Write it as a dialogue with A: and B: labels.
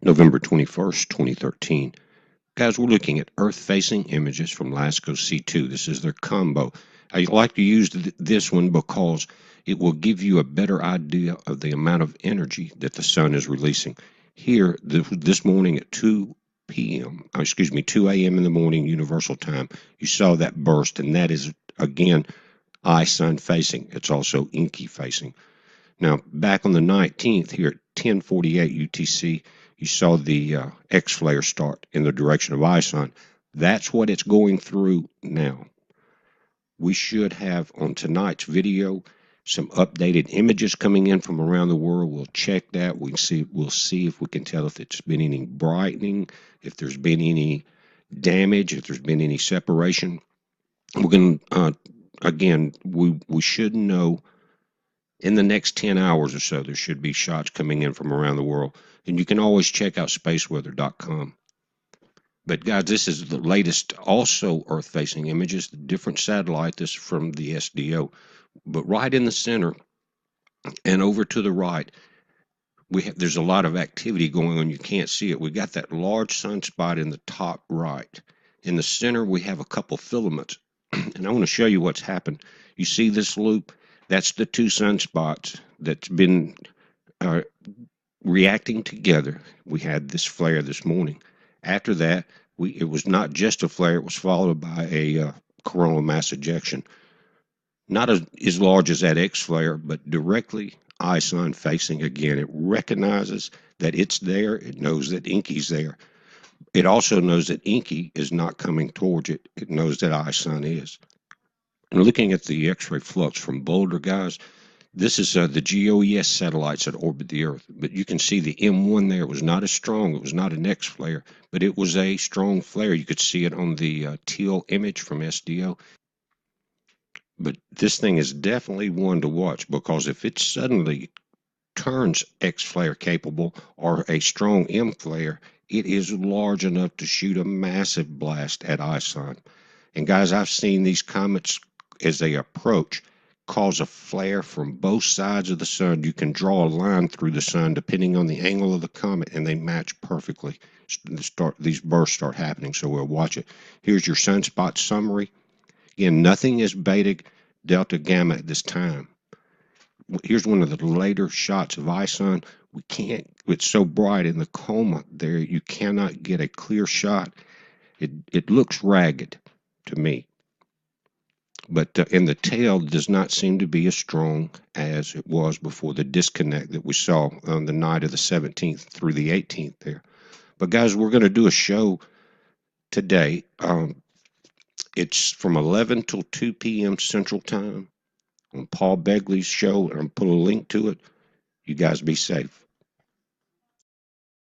A: November 21st, 2013. Guys, we're looking at Earth-facing images from LASCO C2. This is their combo. I like to use this one because it will give you a better idea of the amount of energy that the sun is releasing. Here, this morning at 2 a.m. in the morning, Universal Time, you saw that burst, and that is, again, ISON facing. It's also Inky facing. Now, back on the 19th, here at 10:48 UTC, you saw the X flare start in the direction of ISON. That's what it's going through now. We should have on tonight's video some updated images coming in from around the world. We'll check that. We'll see if we can tell if it's been any brightening, if there's been any damage, if there's been any separation. We're going to again, we should know in the next 10 hours or so. There should be shots coming in from around the world, and you can always check out spaceweather.com. But guys, this is the latest also Earth-facing images, the different satellite. This is from the SDO. But right in the center and over to the right, there's a lot of activity going on. You can't see it. We got that large sunspot in the top right. In the center, we have a couple filaments. And I want to show you what's happened. You see this loop? That's the two sunspots that's been reacting together. We had this flare this morning. After that, it was not just a flare, it was followed by a coronal mass ejection. Not as large as that X flare, but directly ISON facing again. It recognizes that it's there. It knows that Inky's there. It also knows that Inky is not coming towards it. It knows that ISON is. And looking at the X-ray flux from Boulder, guys, this is the GOES satellites that orbit the Earth. But you can see the M1 there. It was not as strong. It was not an X flare, but it was a strong flare. You could see it on the teal image from SDO. But this thing is definitely one to watch, because if it suddenly turns X flare capable or a strong M flare, it is large enough to shoot a massive blast at ISON. And guys, I've seen these comets as they approach cause a flare from both sides of the sun. You can draw a line through the sun depending on the angle of the comet, and they match perfectly. These bursts start happening, so we'll watch it. Here's your sunspot summary. Again, nothing is beta, delta, gamma at this time. Here's one of the later shots of ISON. We can't, it's so bright in the coma there, you cannot get a clear shot. It looks ragged to me. But and the tail does not seem to be as strong as it was before the disconnect that we saw on the night of the 17th through the 18th there. But guys, we're going to do a show today. It's from 11 till 2 p.m. Central Time on Paul Begley's show, and I'll put a link to it. You guys be safe.